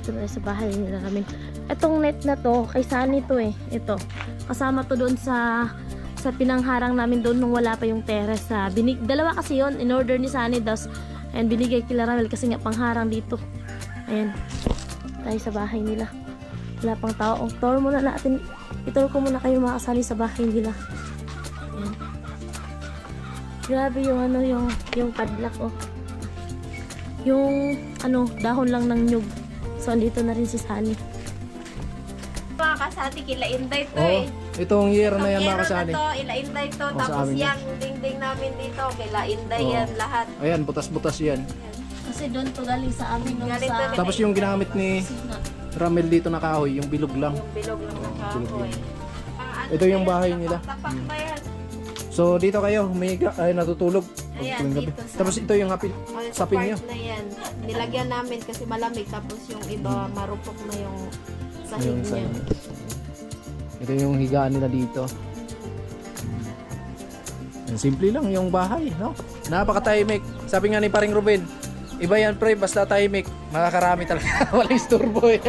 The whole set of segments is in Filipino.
Dito na sa bahay nila kami. Itong net na to, kay Sunny to eh. Ito. Kasama to doon sa pinangharang namin doon nung wala pa yung terrace. Dalawa kasi yon in order ni Sunny. And binigay kila Ramel kasi nga pangharang dito. Ayan. Tayo sa bahay nila. Wala pang tao. Tour muna natin. I-tour ko muna kayo mga kasali sa bahay nila. Ayan. Grabe yung ano, yung padlock oh. Yung ano, dahon lang ng nyug. So andito na rin si Sunny. Mga kasati, kila Inday to Oh, eh. itong year na yan mga kasali. Itong ila Inday to. Oh, sa Tapos amin yan, dingding namin dito. Kila Inday Oh. yan lahat. Ayan, butas-butas yan. Kasi doon to galing sa amin nung Galing sa... to- Tapos yung ginamit ni Ramel dito na kahoy, yung bilog lang. Yung bilog lang ng kahoy. Ito yung bahay nila. Tapak na yan. So dito kayo, ay natutulog. Ayan, Tuwing gabi. dito sa- Tapos ito yung Sa sapin part nyo. na yan. Nilagyan namin kasi malamig. Tapos yung iba marupok na yung sahig Ayun, niya. Ito yung higaan nila dito. Simple lang yung bahay, no? Napaka-tahimik. Sabi nga ni Paring Ruben, iba yan pre, basta tahimik, makakarami talaga. Walang istorbo eh.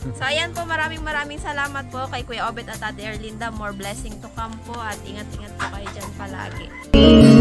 So ayan po, maraming salamat po kay Kuya Obet at Ate Erlinda. More blessing to come po at ingat-ingat po kayo dyan palagi.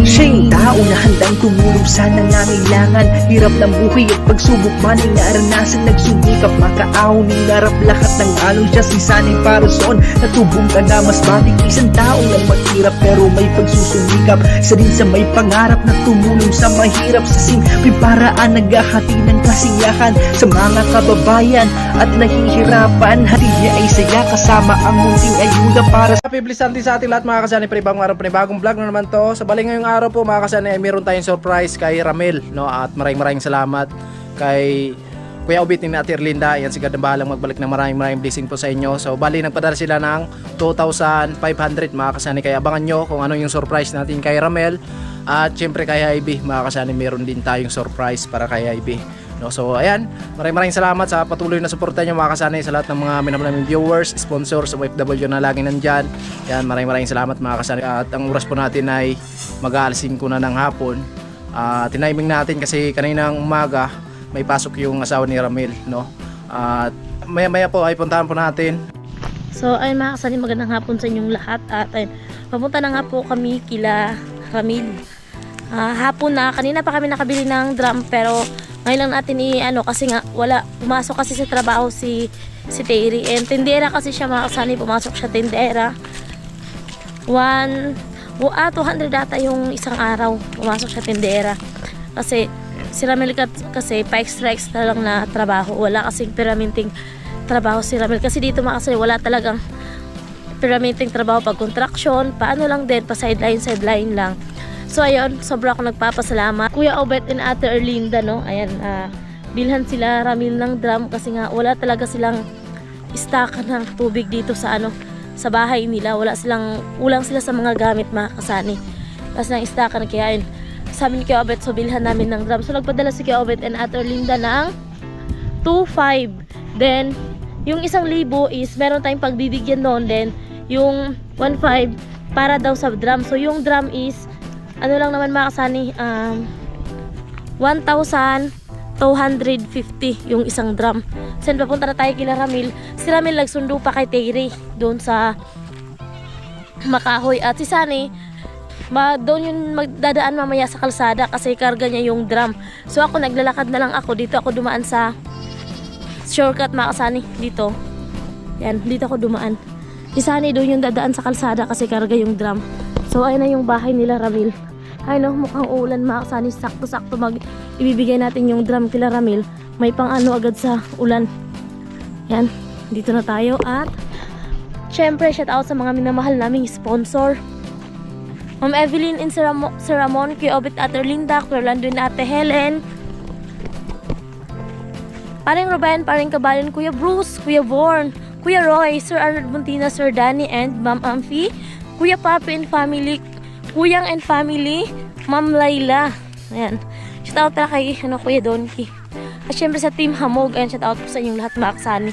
Siya'y tao na handang tumulong sa nangangailangan. Hirap ng buhay at pagsubok man ay naranasan. Nagsumikap makaahon ng narap lahat ng alon siya. Si Sunny Parason natubong ka na mas matik. Isang tao lang mahirap pero may pagsusumikap. Isa din sa may pangarap na tumulong sa mahirap. Sa simpleng paraan naghahati ng kasiyahan sa mga kababayan at nahihirapan. Hati niya ay saya kasama ang munting ayuda para sa Happy blessed din sa ating lahat mga kasani, panibagong araw, panibagong vlog na naman to. Sa bali ngayong araw po mga kasani ay meron tayong surprise kay Ramel, no? At maraming salamat kay Kuya Obet ni Ate Erlinda. Yan, si God ang bahalang magbalik ng maraming blessing po sa inyo. So bali nagpadala sila ng 2,500 mga kasani, kaya abangan nyo kung ano yung surprise natin kay Ramel. At syempre kay Ivy mga kasani, meron din tayong surprise para kay Ivy. No, so ayan, maraming salamat sa patuloy na suporta nyo mga kasani, sa lahat ng mga minamahal naming viewers, sponsors, OFW na lagi nandyan. Yan, maraming salamat mga kasani. At ang oras po natin ay mag-aalas 5 na ng hapon. Tiniming natin kasi kaninang umaga may pasok yung asawa ni Ramel, no? At maya po ay puntahan po natin. So ayun mga kasali, magandang hapon sa inyong lahat. At ayun, papunta na nga po kami kila Ramil. Hapon na, kanina pa kami nakabili ng drum pero ngayon lang natin kasi nga wala, pumasok kasi sa trabaho si Terry, and tindera kasi siya mga kasali, pumasok siya tindera. 200 data yung isang araw pumasok siya tindera kasi si Ramel kasi pa-extra lang na trabaho, wala kasing permanenteng trabaho si Ramel kasi dito mga kasali, wala talagang permanenteng trabaho pag construction, paano lang din, pa sideline lang. So ayun, sobra ako nagpapasalamat Kuya Obet and Ate Erlinda, no? Ayan, bilhan sila Ramil ng drum kasi nga wala talaga silang stock ng tubig dito sa sa bahay nila. Ulang sila sa mga gamit mga kasani. Kasi ng stock na, kaya yun, sabi ni Kuya Obet, so bilhan namin ng drum. So nagpadala si Kuya Obet and Ate Erlinda ng 2,500. Then yung 1,000 is meron tayong pagbibigyan doon. Then yung 1,500 para daw sa drum. So yung drum is lang naman mga kasani, 1,250 yung isang drum. Sen papunta na tayo kila Ramil. Si Ramil nagsundo pa kay Terry doon sa Makahoy, at si Sunny doon yung magdadaan mamaya sa kalsada kasi karga niya yung drum. So ako naglalakad na lang ako dito, ako dumaan sa shortcut mga kasani dito. Yan, dito ako dumaan. Si Sunny doon yung dadaan sa kalsada kasi karga yung drum. So ayun na yung bahay nila Ramil. Ay no, mukhang ulan mga kasani. Sakto-sakto ibibigay natin yung drum kila Ramil. May pang agad sa ulan. Yan, dito na tayo. At syempre shout out sa mga minamahal naming sponsor. Ma'am Evelyn and Sir Ramon, Kuya Obet at Erlinda, Kuya Orlando and Ate Helen, Paring Ruben, Paring Kabayan, Kuya Bruce, Kuya Born, Kuya Roy, Sir Arnold Buntina, Sir Danny and Ma'am Amphi, Kuya Papi and family, Kuyang and family, Ma'am Layla. Ayan. Shout out pala kay Kuya Donki. At syempre sa Team Hamog, and shout out po sa inyong lahat mga kasani.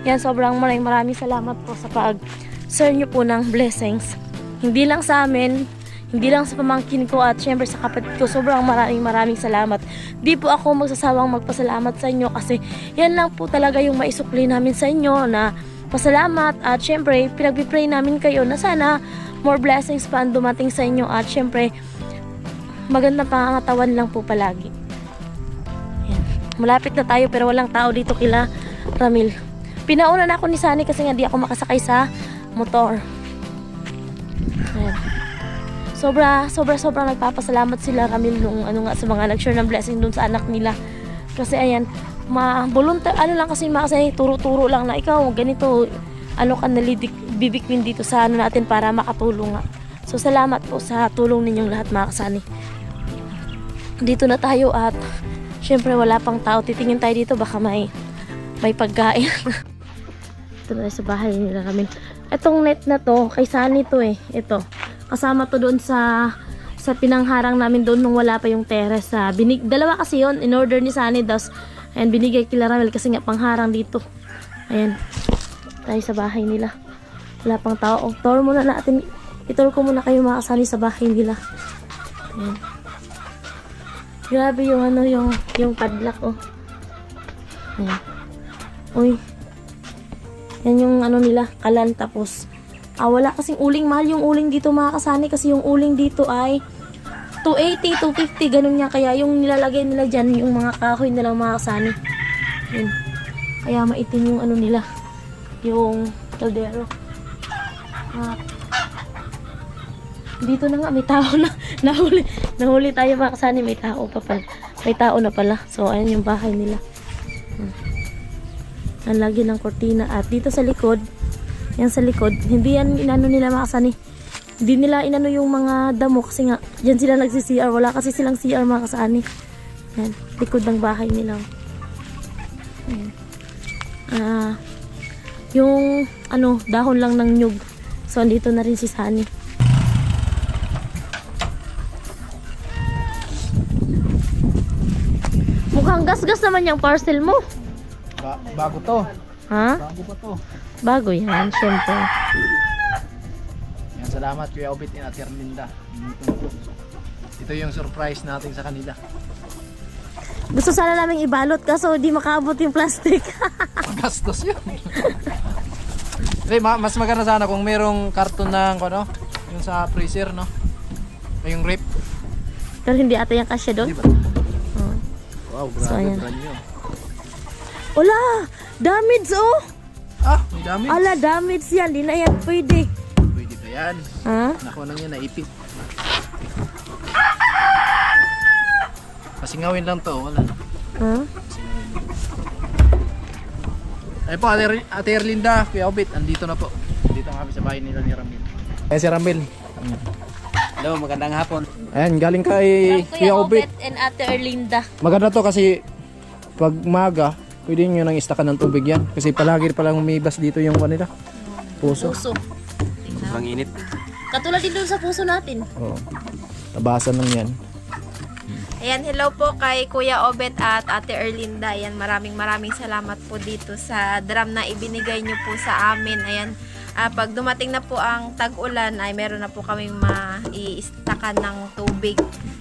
Yan, sobrang maraming salamat po sa pag-share nyo po ng blessings. Hindi lang sa amin, Hindi lang sa pamangkin ko at syempre sa kapatid ko, sobrang maraming salamat. Di po ako magsasawang magpasalamat sa inyo kasi yan lang po talaga yung maisukli namin sa inyo na pasalamat. At syempre, pinagpipray namin kayo na sana more blessings pa ang dumating sa inyo. At syempre, magandang pangangatawan lang po palagi. Yan. Malapit na tayo pero walang tao dito kila Ramil. Pinauna na ako ni Sunny kasi nga di ako makasakay sa motor. Ayan. Sobra nagpapasalamat sila Ramil nung sa mga nag-share ng blessing dun sa anak nila. Kasi ayan, lang kasi turo-turo lang na ikaw ganito, ka bibikwin dito sa natin para makatulong nga. So salamat po sa tulong ninyong lahat mga kasani. Dito na tayo at syempre wala pang tao. Titingin tayo dito baka may pagkain. Ito na sa bahay nila Ramil. Itong net na to, kay Sunny to ito. Kasama to doon sa pinangharang namin doon nung wala pa yung terrace. Dalawa kasi yon in order ni Sunny. Ayan, binigay kila Ramil kasi nga pangharang dito. Ayan. Tayo sa bahay nila. Wala pang tao. Tour muna natin. I-tour ko muna kayo mga kasani sa bahay nila. Ayan. Grabe yung yung padlock Ayan. Uy. Yan yung nila, kalan tapos wala kasing uling, mahal yung uling dito mga kasani kasi yung uling dito ay 280, 250 ganun niya, kaya yung nilalagay nila dyan yung mga kahoy nilang mga kasani. Yun. Kaya maitim yung nila, yung kaldero. Dito na nga may tao na nahuli tayo mga kasani, may tao na pala. So ayan yung bahay nila. Ang lagi ng kortina. At dito sa likod, yan sa likod, hindi yan nila mga kasani. Hindi nila inano yung mga damo kasi nga dyan sila nagsi-CR. Wala kasi silang CR mga kasani. Yan, likod ng bahay nila. Yan. Yung dahon lang ng nyug. So andito na rin si Sunny. Mukhang gas-gas naman yung parcel mo. Bago to. Ha? Bago pa to. Bago yan, syempre. Yan, salamat Kuya Obit and Ate Erlinda. Ito yung surprise natin sa kanila. Gusto sana namin ibalot kaso di makaabot yung plastic. Gastos yun. Mas maganda sana kung merong karton ng yung sa freezer, no? Yung rip. Pero hindi ata yung kasya doon. Diba? Oh. Wow, So, grabe ayan. brand new. Wala! Damage May dami. Ala, damage yan. Di na yan pwede. Pwede ba yan? Ha? Nakuha lang yan, naipit. Pasingawin lang to, wala na. Ha? Ay po, Ate Erlinda, Kuya Obit, andito na po. Dito kami sa bahay nila ni Ramil. Ayan si Ramil. Hello, magandang hapon. Ayan, galing kay Kuya Obit. and Ate Erlinda. Maganda to kasi pag maga, pwede nyo nang istakan ng tubig yan. Kasi palagi palang umibas dito yung kanila. Puso. Puso. Sobrang init. Katulad din doon sa puso natin. Oo. Tabasan lang yan. Ayan, hello po kay Kuya Obet at Ate Erlinda. Ayan, maraming salamat po dito sa drum na ibinigay nyo po sa amin. Ayan, pag dumating na po ang tag-ulan ay meron na po kaming maiistakan ng tubig.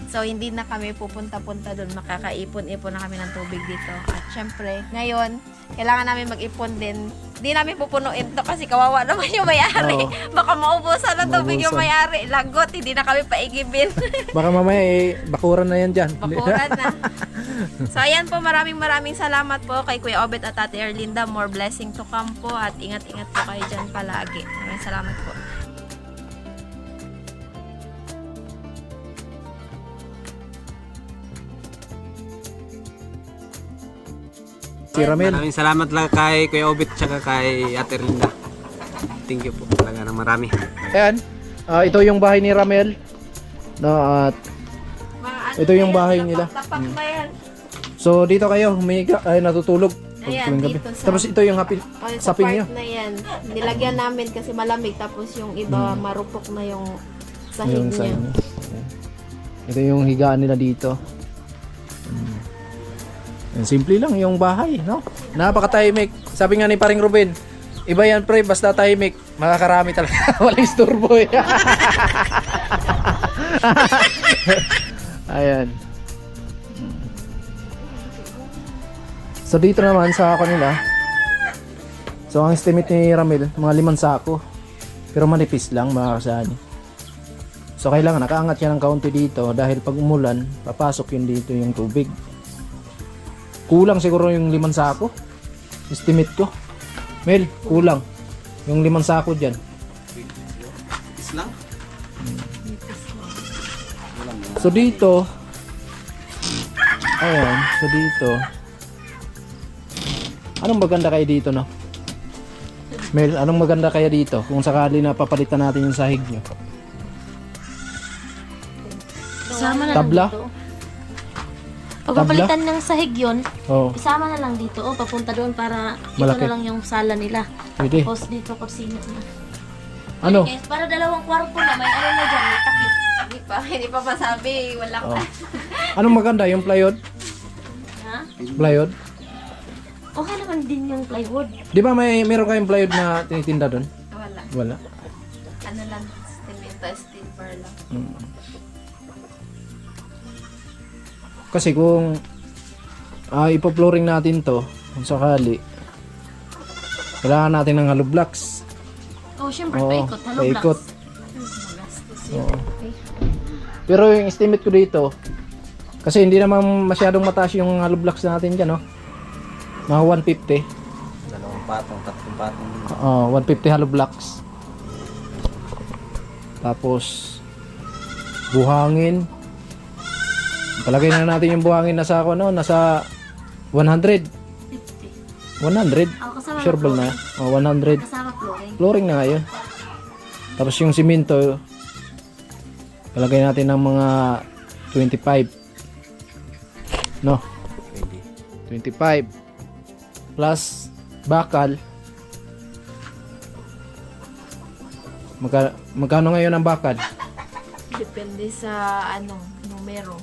So, hindi na kami pupunta-punta doon. Makakaipon-ipon na kami ng tubig dito. At syempre, ngayon, kailangan namin mag-ipon din. Hindi namin pupunuin to kasi kawawa naman yung may-ari. Oo. Baka maubusan ng tubig yung Maubusan. may-ari. Lagot, hindi na kami paigibin. Baka mamaya bakuran na yan dyan. Bakuran na. So, ayan po, maraming salamat po kay Kuya Obet at Ate Erlinda. More blessing to come po at ingat-ingat po kayo dyan palagi. Maraming salamat po. Si Ramil. Maraming salamat lang kay Kuya Obit tsaka kay Ate Erlinda. Thank you po talaga ng marami. Ayan. Ito yung bahay ni Ramel. No, at ito yung bahay nila. Tapak na yan. so dito kayo humiga ay natutulog. Ayan, tuwing gabi. dito sa- Tapos ito yung Sa sapin part nyo. na yan, nilagyan namin kasi malamig tapos yung iba marupok na yung sahig Yung sa niya. inyo. Ayan. Ito yung higaan nila dito. Yan, simple lang yung bahay, no? Napakatahimik. Sabi nga ni Paring Ruben, iba yan pre, basta tahimik, makakarami talaga. Walang istorbo eh. Ayan. So dito naman sa kanila. So ang estimate ni Ramil, mga 5 sako. Pero manipis lang mga kasani. So kailangan nakaangat siya ng kaunti dito dahil pag umulan, papasok yun dito yung tubig. Kulang siguro yung 5 sako. Estimate ko. Mel, kulang. Yung 5 sako dyan. Islang? So dito, ayan, so dito, anong maganda kaya dito, no? Mel, anong maganda kaya dito kung sakali na papalitan natin yung sahig nyo? Isama na Tabla? lang dito. Pagpapalitan ng sahig yun, Oo, isama na lang dito. O, papunta doon para ito Malaki. na lang yung sala nila. pwede. Tapos dito, kusina na. Ano? Yes, para 2 kwarto na, may ano na dyan, may takip. Hindi pa masabi, wala Oo. pa. Anong maganda? Yung plywood? Ha? Plywood? Okay naman din yung plywood. Di ba meron kayong plywood na tinitinda doon? Wala. Wala. Ano lang, cemento, steel bar lang. Kasi kung ipo-flooring natin to, kung sakali, kailangan natin ng hollow blocks. Oh, syempre, Oo, paikot. Hello, paikot. Gastos Oo. Pero yung estimate ko dito, kasi hindi naman masyadong mataas yung hollow blocks natin dyan, no? Mga 150. 2 patong, 3 patong. 150 hollow blocks. Tapos, buhangin. Palagay na natin yung buhangin nasa ako, no? Nasa 100. 50. 100. Kasama Sure ball na. 100. Kasama flooring. Flooring na ngayon. Tapos yung simento, palagay natin ng mga 25. No? 25. Plus bakal. Magkano ngayon ang bakal? Depende sa numero.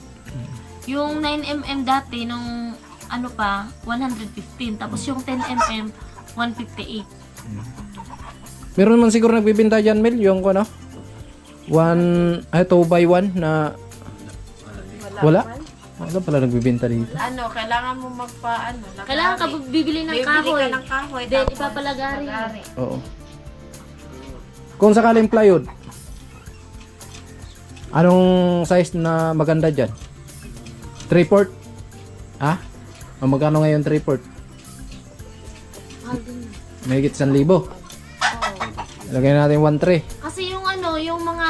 Yung 9mm dati, nung ano pa, 115. Tapos yung 10mm, 158. Meron man siguro nagbibenta dyan, Mel, yung ano? 2x1 na wala? Wala pala nagbibenta dito. Kailangan mo Kailangan ka bibili ng Bibili kahoy. ka ng kahoy. Then, tapos ipapalagari. Oo. Kung sakaling plywood, anong size na maganda dyan? 3/4? Ha? O magkano ngayon 3/4? Mahal din. Mahigit 1,000. Lagay natin 1/3. Kasi yung yung mga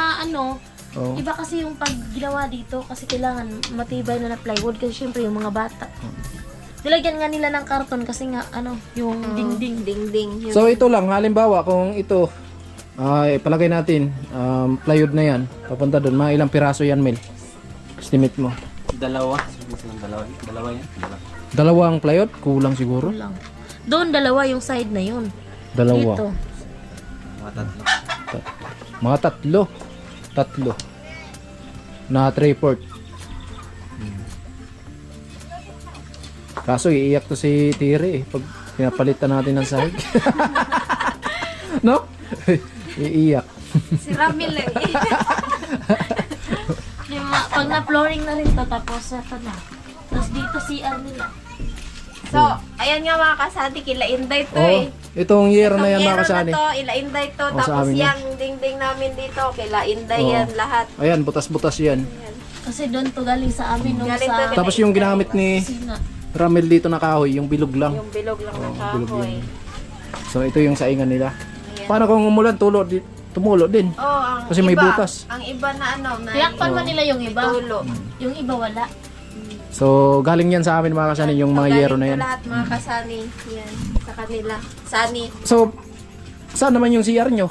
Oo. iba kasi yung pag ginawa dito kasi kailangan matibay na plywood kasi syempre yung mga bata. Nilagyan nga nila ng karton kasi nga yung dingding. Ding-ding. So ito lang, halimbawa kung ito palagay natin plywood na yan, papunta doon, mga ilang piraso yan, Mel? Estimate mo. 2. Sabi silang 2. 2 yan. 2 plywood? Kulang siguro. Lang. Doon 2 yung side na yun. 2. Dito. Mga 3. Mga 3 na 3/4. Kaso iiyak to si Tiri pag pinapalitan natin ng sahig. No? Iiyak. Si Ramil Pag na-flooring na rin to, tapos ito na. Tapos dito CR nila. So, ayan nga mga kasati, kila Inday to Oh, itong year na yan Itong mga kasani. na to, ila Inday to. Oh, sa Tapos amin yan. yung dingding namin dito, kila Inday Oh. yan lahat. Ayan, butas-butas yan. Kasi doon to galing sa amin nung Galing sa to, Tapos yung ginamit ni kusina. Ramel dito na kahoy, yung bilog lang. Yung bilog lang ng bilog kahoy. lang. So ito yung saingan nila. Ayan. Paano kung umulan, tumulo din? Oh, ang Kasi may iba, butas. Ang iba na na Tiyakpan man nila yung iba. tulo. Yung iba wala. So galing yan sa amin mga kasani, yung mga So, yero na galing yan. to lahat mga kasani. Yan, sa kanila. Sani. So, saan naman yung CR nyo?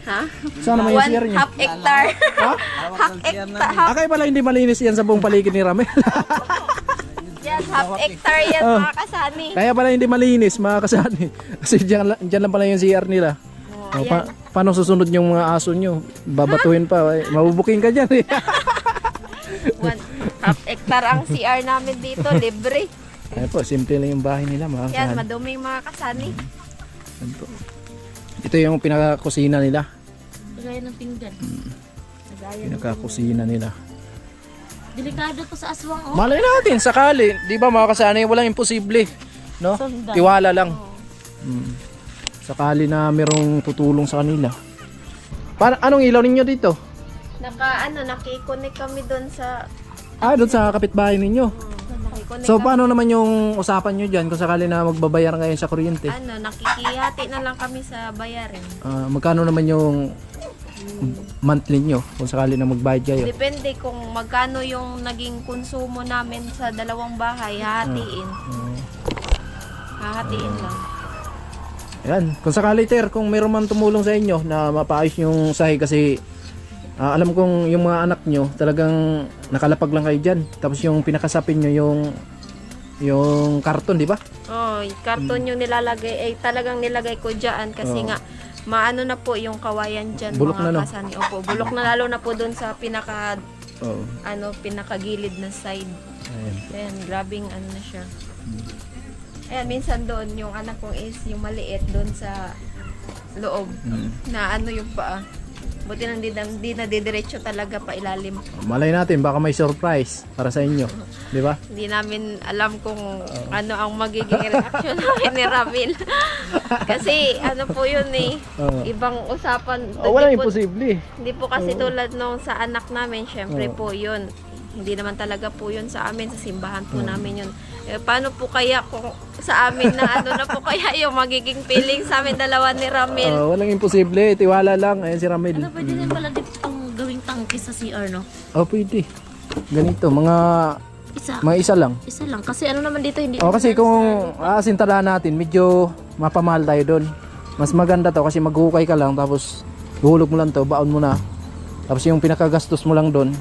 Ha? Saan naman yung CR nyo? Half hectare. Ha? Akay pala hindi malinis yan sa buong paligid ni Ramel. Yan, half hectare yan Oh. mga kasani. Kaya pala hindi malinis mga kasani. Kasi dyan lang pala yung CR nila. Oh, O, paano susunod yung mga aso nyo? Babatuhin pa. Mabubuking ka dyan eh. Half hectare ang CR namin dito, libre. Ayan po, simple lang yung bahay nila mga Yan, kasani. maduming mga kasani. Ayan po. Ito yung pinaka-kusina nila. Lagay ng pinggan. Pinakakusina nila. Delikado to sa aswang, oh. Malay natin, sakali. Di ba mga kasanay, walang imposible. No? Sundan. Tiwala lang. Sakali na merong tutulong sa kanila. Anong ilaw ninyo dito? Nakikonek kami doon sa Doon sa kapitbahay ninyo. nakikonek So kami. paano naman yung usapan nyo dyan kung sakali na magbabayar ngayon sa kuryente? Nakikihati na lang kami sa bayarin. Magkano naman yung monthly nyo kung sakali na magbayad kayo? Depende kung magkano yung naging konsumo namin sa dalawang bahay, hahatiin. Hahatiin lang. Ayan, kung sakali ter, kung meron man tumulong sa inyo na mapaayos yung sahig kasi alam kong yung mga anak nyo talagang nakalapag lang kayo dyan. Tapos yung pinakasapin nyo yung karton, di ba? Karton yung nilalagay, talagang nilagay ko dyan kasi nga maano na po yung kawayan dyan. Bulok mga na, no? kasani. Opo, bulok na lalo na po doon sa Oo. pinakagilid na side. Ayan. Ayan, grabing ano na siya. Ayan, minsan doon yung anak kong is yung maliit doon sa loob na ano yung paa. Buti nang di na didiretso talaga pa ilalim. Malay natin, baka may surprise para sa inyo. Di ba? Hindi namin alam kung ano ang magiging reaction namin ni Ramil. Kasi ano po yun eh, ibang usapan. Walang Hindi po- imposible. Hindi po kasi tulad nung sa anak namin, syempre po yun. Hindi naman talaga po yun sa amin, sa simbahan po namin yun. Paano po kaya kung sa amin na ano na po kaya yung magiging feeling sa amin dalawa ni Ramil? Walang imposible, tiwala lang. Ayan si Ramil. Ano, pwede rin pala dito itong gawing tangke sa CR, no? Pwede. Ganito, mga isa lang. Isa lang. Kasi ano naman dito, hindi Kasi kung aasintalahan natin, medyo mapamahal tayo doon. Mas maganda to kasi maghukay ka lang tapos ihulog mo lang to, baon mo na. Tapos yung pinakagastos mo lang doon,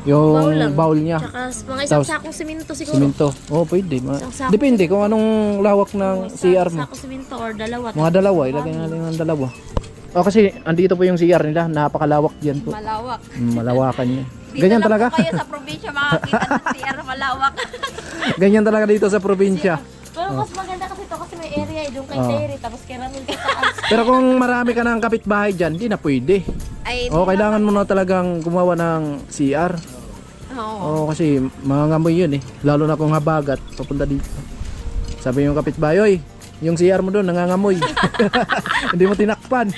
yung bowl niya. Tsaka mga isang Tapos, sakong simento siguro. Simento. Pwede. Isang sako. Depende kung anong lawak ng CR mo. Sakong simento or dalawa. Mga dalawa, ilagay natin ng dalawa. Kasi andito po yung CR nila, napakalawak diyan po. Malawak. Malawakan niya. Dito Ganyan lang talaga. po kayo sa probinsya makakita ng CR malawak. Ganyan talaga dito sa probinsya. Pero mas maganda kasi to kasi may area doon kay Terry tapos kay Ramil sa taas. Pero kung marami ka ng kapitbahay diyan, di na pwede. Ay, Kailangan mo na talagang gumawa ng CR. Kasi mangangamoy yun eh. Lalo na kung habagat, papunta dito. Sabi yung kapitbahay, oy, yung CR mo doon nangangamoy. Hindi mo tinakpan.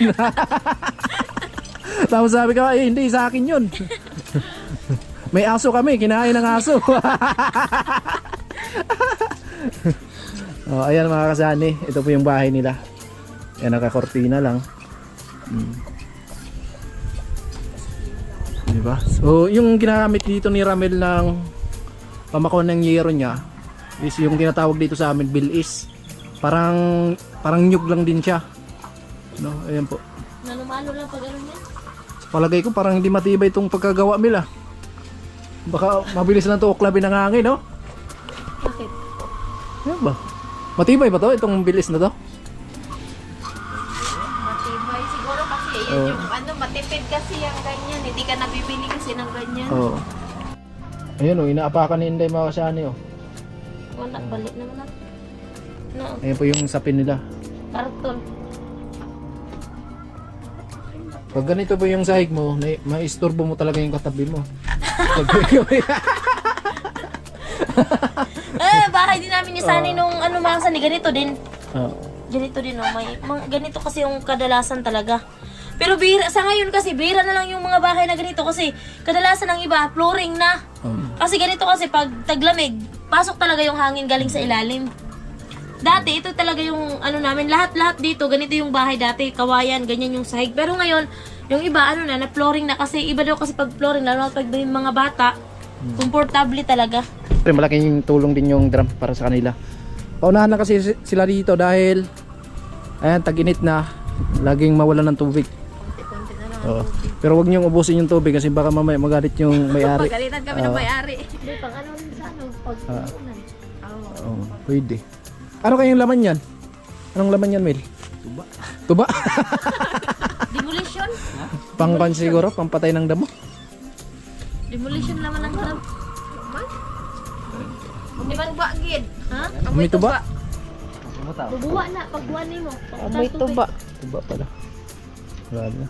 Tapos sabi ko, hindi, sa akin yun. May aso kami, kinain ng aso. Ayan mga kasani, ito po yung bahay nila. Ayan, nakakortina lang. Diba? So, yung ginagamit dito ni Ramel ng pamakon ng yero niya is yung tinatawag dito sa amin bilis. Parang nyug lang din siya. No, ayan po. Nalumalo lang pag ano niya. Sa palagay ko parang hindi matibay itong pagkagawa nila. Baka mabilis lang ito uklabin ng hangin, no? Bakit? Ano ba? Matibay ba to itong bilis na to? matibay siguro kasi yun yung matipid kasi yung ganyan. Hindi ka nabibili kasi ng ganyan. Oo. Ayun inaapakan ni Inday mga kasani Wala, balik naman na. No, Ayan po yung sapin nila. karton. Pag ganito po yung sahig mo, maisturbo mo talaga yung katabi mo. Bahay din namin ni Sunny nung mga Sunny, ganito din. Ganito din, may ganito kasi yung kadalasan talaga. Pero sa ngayon kasi, bihira na lang yung mga bahay na ganito kasi kadalasan ng iba, flooring na. Kasi ganito kasi pag taglamig, pasok talaga yung hangin galing sa ilalim. Dati, ito talaga yung namin, lahat dito, ganito yung bahay dati, kawayan, ganyan yung sahig. Pero ngayon, yung iba, na flooring na kasi, iba daw kasi pag flooring, lalo na pag yung mga bata, komportable talaga. Malaking tulong din yung drum para sa kanila. Paunahan na kasi sila dito dahil ayan, tag-init na, laging mawalan ng tubig. Konti na lang. Oo. Pero wag niyong ubusin yung tubig kasi baka mamaya magalit yung may-ari. Pagalitan kami ng may-ari. Hindi, pag pag Pwede. Ano kayong laman yan? Anong laman yan, Mel? Tuba? Demolition? Pangkan siguro, pampatay ng damo. Demolition naman ang harap. Ibang bagid. Ha? May tuba? Bubuwa na, pagbuwan mo. May tuba. Tuba pala. Wala na.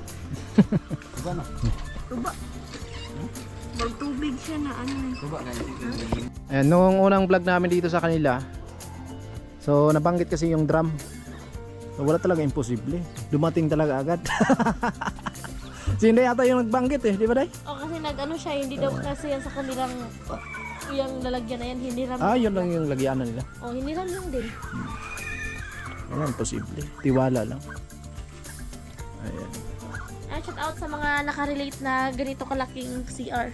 Tuba. Magtubig siya na ano. Ayan, nung unang vlog namin dito sa kanila, so nabanggit kasi yung drum. So wala talaga imposible. Dumating talaga agad. Si Inday yata yung nagbanggit di ba Day? O kasi nag-ano siya, hindi daw kasi yan sa kanilang yung lalagyan na yan, hiniram. Yun lang yung lagyanan nila. O, hiniram lang din. Ayan, imposible. Tiwala lang. Ayan. Shout out sa mga nakarelate na ganito kalaking CR.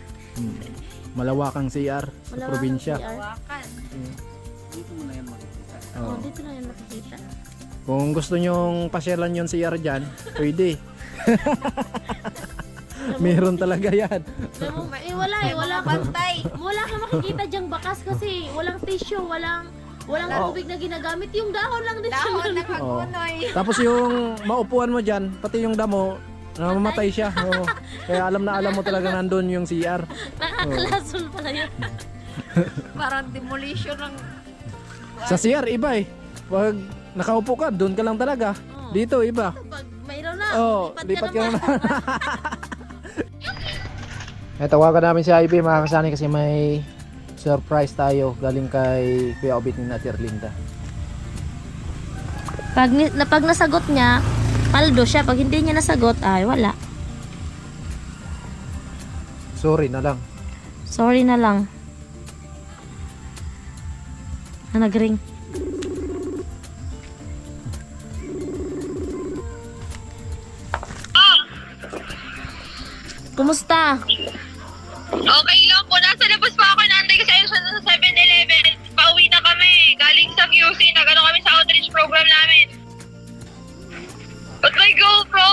Malawakang CR sa Malawakang probinsya. CR. Wakan. Oh, dito na yan makikita. Kung gusto nyong pasyalan yung CR dyan, pwede. Meron talaga yan. Wala Bantay. wala ka makikita dyang bakas kasi walang tissue, walang tubig na ginagamit, yung dahon lang din siya. Dahon na kagunoy. Tapos yung maupuan mo dyan, pati yung damo, namamatay siya. Oo. Kaya alam na alam mo talaga nandun yung CR. Nakakalasol pala yun. Parang demolition ng... Sa CR, iba Pag nakaupo ka, doon ka lang talaga. Dito, iba. Pag mayroon na, Lipat ka na. Tawagan namin si Ivy mga kasani kasi may surprise tayo galing kay Kuya Obit ni Ate Erlinda. Pag nasagot niya, paldo siya. Pag hindi niya nasagot, ay wala. Sorry na lang. Sorry na lang. Nag-ring. Kumusta? Okay lang po. Nasa labas pa ako. Naantay kasi ayun sa 7-Eleven. Pauwi na kami. Galing sa QC. Nag-ano kami sa outreach program namin. But my GoPro,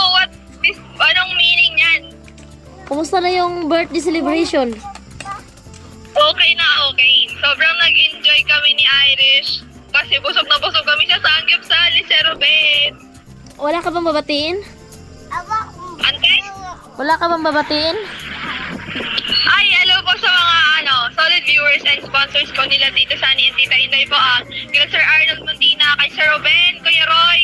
anong meaning yan? Kumusta na yung birthday celebration? Okay na okay. Sobrang nag-enjoy kami ni Irish. Kasi busog na busog kami sa Sanggipsal ni Sir Robet. Wala ka bang babatiin? Ante? Wala ka bang babatiin? Ay, hello po sa mga solid viewers and sponsors ko nila Tito Sunny and Tita Inday po. Kila Sir Arnold Mundina, kay Sir Ruben, Kuya Roy,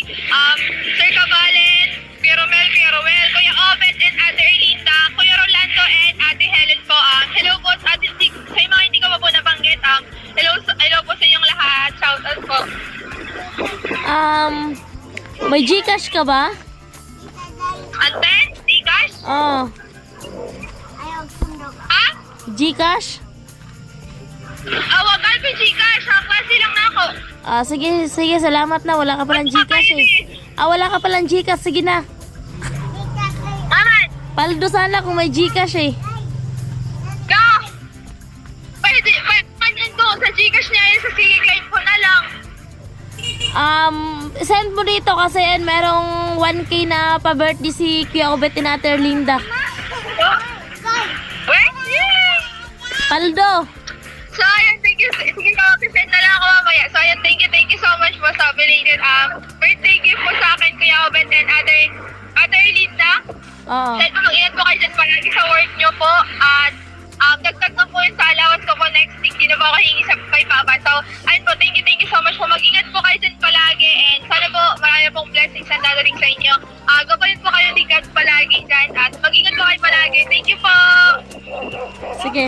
Sir Cabalen, Kuya Romel, Kuya Roel, Kuya Obet and Ate Erlinda, Kuya Rolando and Ate Helen po. Hello po sa ating sa mga hindi ko pa po nabanggit. Hello po sa inyong lahat. Shout out po. May Gcash ka ba? Ante, Gcash? Oh, Ha? Gcash? Awagan ko Gcash. Klase lang na ako. Sige, salamat na. Wala ka palang Gcash wala ka palang Gcash. Sige na. Aman, Paldo sana kung may Gcash ka! Pwede ko sa Gcash niya yun sa sige claim ko na lang. Send mo dito kasi merong 1K na pa-birthday si Kuya Obet ni Ate Erlinda. Wait, yay! Paldo! So, ayan, thank you. Sige ka, send na lang ako mamaya. So, ayan, thank you so much po sa belated birthday gift po sa akin, Kuya Obet and Ate Erlinda. Oo. Send po, mag-ingat po kayo dyan palagi sa work nyo po. At dagdag na po yun sa allowance ko po next week. Di na po ako hingi sa kay Papa. So, ayun po, thank you so much po. Mag-ingat po kayo dyan palagi. And sana po, marami pong blessings na dadating sa inyo. Gabayin po kayo ni God palagi dyan. At mag-ingat po kayo palagi. Thank you po! Sige.